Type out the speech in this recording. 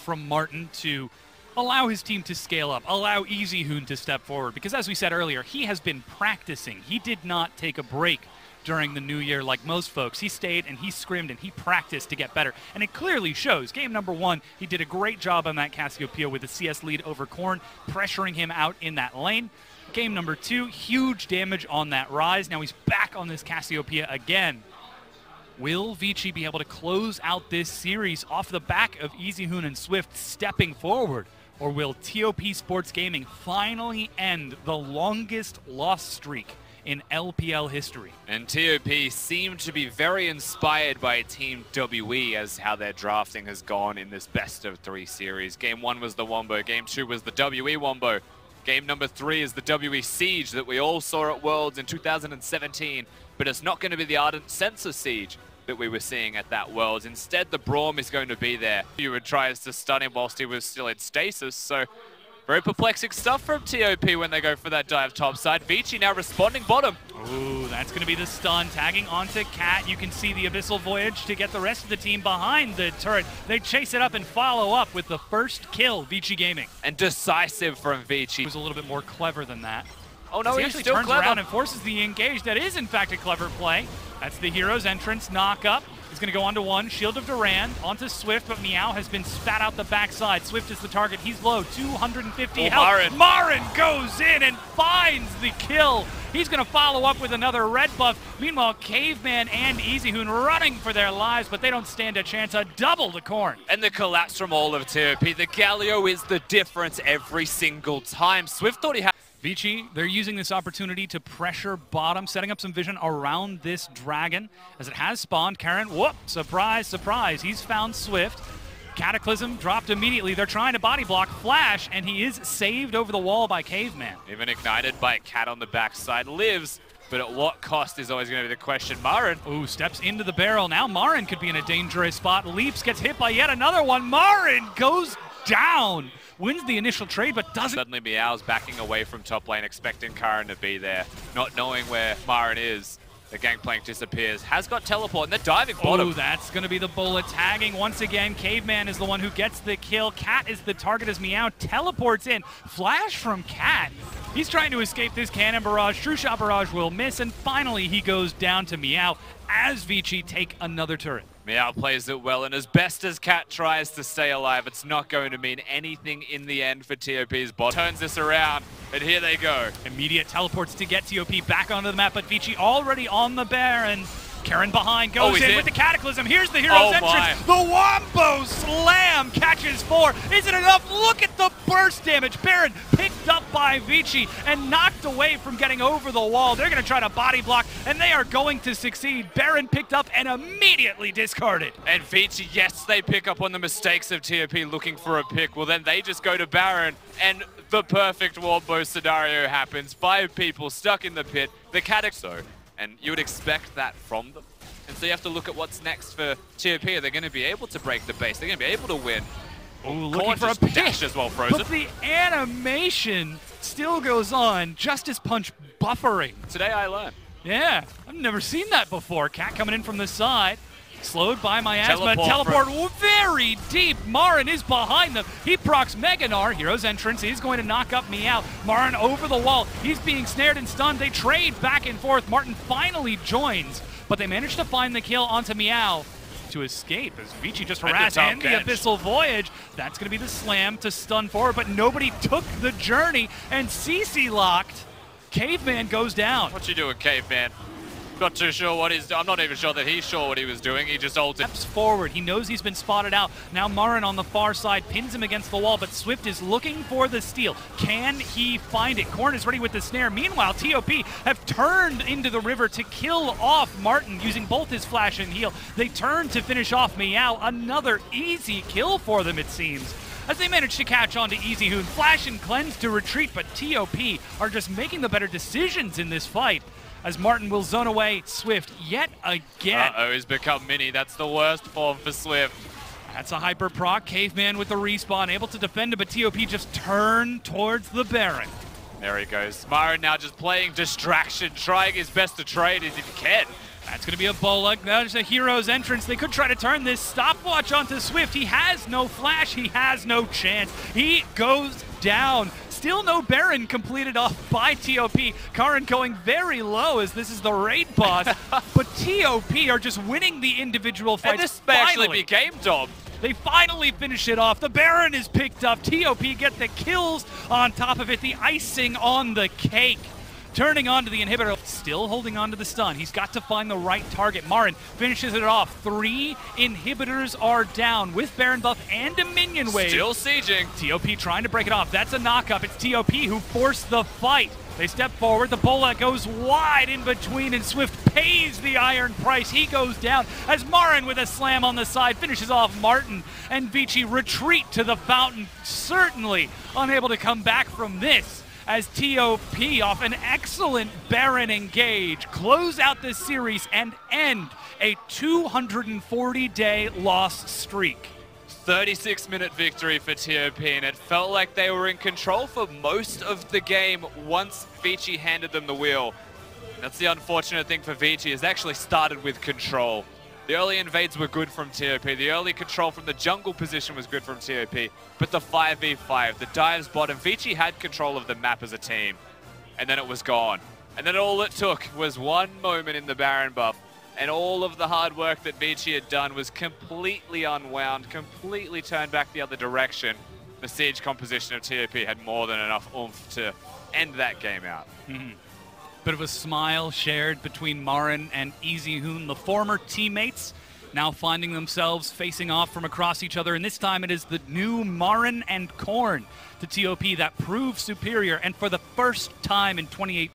from MaRin to allow his team to scale up, allow EasyHoon to step forward. Because as we said earlier, he has been practicing. He did not take a break during the new year like most folks. He stayed and he scrimmed and he practiced to get better. And it clearly shows. Game number 1, he did a great job on that Cassiopeia with the CS lead over Korn, pressuring him out in that lane. Game number 2, huge damage on that Rise. Now he's back on this Cassiopeia again. Will Vici be able to close out this series off the back of EasyHoon and Swift stepping forward? Or will TOP Sports Gaming finally end the longest loss streak in LPL history? And TOP seem to be very inspired by Team WE as how their drafting has gone in this best of 3 series. Game 1 was the Wombo, Game 2 was the WE Wombo. Game number 3 is the WE Siege that we all saw at Worlds in 2017, but it's not going to be the Ardent Sensor Siege that we were seeing at that Worlds. Instead, the Braum is going to be there. Ewan tries to stun him whilst he was still in stasis, so very perplexing stuff from TOP when they go for that dive topside. Vici now responding bottom. Ooh, that's going to be the stun, tagging onto Cat. You can see the Abyssal Voyage to get the rest of the team behind the turret. They chase it up and follow up with the first kill, Vici Gaming. And decisive from Vici. He was a little bit more clever than that. Oh no, he he's actually still turns clever. around and forces the engage. That is, in fact, a clever play. That's the hero's entrance, knock up. He's going to go onto 1, Shield of Durand, onto Swift, but Meow has been spat out the backside. Swift is the target. He's low, 250 health. MaRin goes in and finds the kill. He's going to follow up with another red buff. Meanwhile, Caveman and EasyHoon running for their lives, but they don't stand a chance. A double to Korn. And the collapse from all of TOP. The Galio is the difference every single time. Swift thought he had... Vici, they're using this opportunity to pressure bottom, setting up some vision around this dragon as it has spawned. Karen, whoop, surprise, surprise. He's found Swift. Cataclysm dropped immediately. They're trying to body block Flash, and he is saved over the wall by Caveman. Even ignited by a Cat on the backside. Lives, but at what cost is always going to be the question. MaRin. Ooh, steps into the barrel. Now MaRin could be in a dangerous spot. Leaps, gets hit by yet another one. MaRin goes down. Wins the initial trade, but doesn't. Suddenly Meow's backing away from top lane, expecting Karen to be there. Not knowing where MaRin is. The Gangplank disappears. Has got teleport, and they're diving bottom. Oh, that's going to be the bullet. Tagging once again. Caveman is the one who gets the kill. Cat is the target as Meow teleports in. Flash from Cat. He's trying to escape this cannon barrage. True Shot barrage will miss, and finally he goes down to Meow as Vici take another turret. Meow plays it well, and as best as Cat tries to stay alive, it's not going to mean anything in the end for TOP's bot. Turns this around, and here they go. Immediate teleports to get TOP back onto the map, but Vici already on the Baron. Karen behind, goes in with the Cataclysm. Here's the hero's entrance. The Wombo Slam catches 4. Is it enough? Look at the burst damage. Baron picked up by Vici and knocked away from getting over the wall. They're going to try to body block, and they are going to succeed. Baron picked up and immediately discarded. And Vici, yes, they pick up on the mistakes of TOP looking for a pick. Well, then they just go to Baron, and the perfect Wombo scenario happens. 5 people stuck in the pit. The Cataclysm. And you would expect that from them. And so you have to look at what's next for TOP. Are they going to be able to break the base? They're going to be able to win. Ooh, looking for a dash as well, frozen. But the animation still goes on. Justice Punch buffering. Today I learned. Yeah, I've never seen that before. Cat coming in from the side. Slowed by Miasma. Teleport very deep. MaRin is behind them. He procs Meganar. Hero's entrance. He's going to knock up Meow. MaRin over the wall. He's being snared and stunned. They trade back and forth. Martin finally joins, but they manage to find the kill onto Meow to escape as Vici just harassed and the Abyssal Voyage. That's going to be the slam to stun forward, but nobody took the journey, and CC locked. Caveman goes down. What you doing, Caveman? Not too sure what he's doing. I'm not even sure that he's sure what he was doing. He just ulted. Steps forward. He knows he's been spotted out. Now MaRin on the far side pins him against the wall, but Swift is looking for the steal. Can he find it? Korn is ready with the snare. Meanwhile, TOP have turned into the river to kill off Martin using both his flash and heal. They turn to finish off Meow. Another easy kill for them, it seems, as they manage to catch on to EasyHoon. Flash and cleanse to retreat, but TOP are just making the better decisions in this fight, as Martin will zone away Swift yet again. Uh-oh, he's become mini. That's the worst form for Swift. That's a hyper proc. Caveman with the respawn, able to defend it, but TOP just turn towards the Baron. There he goes. MaRin now just playing distraction, trying his best to trade as he can. That's going to be a Bullock. There's a hero's entrance. They could try to turn this stopwatch onto Swift. He has no flash. He has no chance. He goes down. Still no Baron completed off by TOP. Karin going very low as this is the raid boss. But TOP are just winning the individual fights. And this may actually be game dom. They finally finish it off. The Baron is picked up. TOP get the kills on top of it. The icing on the cake. Turning onto the inhibitor, still holding on to the stun. He's got to find the right target. MaRin finishes it off. 3 inhibitors are down with Baron buff and a minion wave. Still sieging. TOP trying to break it off. That's a knock-up. It's TOP who forced the fight. They step forward. The Bola goes wide in between, and Swift pays the iron price. He goes down as MaRin with a slam on the side finishes off Martin, and Vici retreat to the fountain. Certainly unable to come back from this, as TOP off an excellent Baron engage close out this series and end a 240-day loss streak. 36-minute victory for TOP, and it felt like they were in control for most of the game once Vici handed them the wheel. That's the unfortunate thing for Vici, is actually started with control. The early invades were good from TOP. The early control from the jungle position was good from TOP. But the 5v5, the dives bottom, Vici had control of the map as a team. And then it was gone. And then all it took was one moment in the Baron buff. And all of the hard work that Vici had done was completely unwound, completely turned back the other direction. The siege composition of TOP had more than enough oomph to end that game out. Bit of a smile shared between MaRin and EasyHoon, the former teammates, now finding themselves facing off from across each other. And this time it is the new MaRin and Korn to TOP that prove superior. And for the first time in 28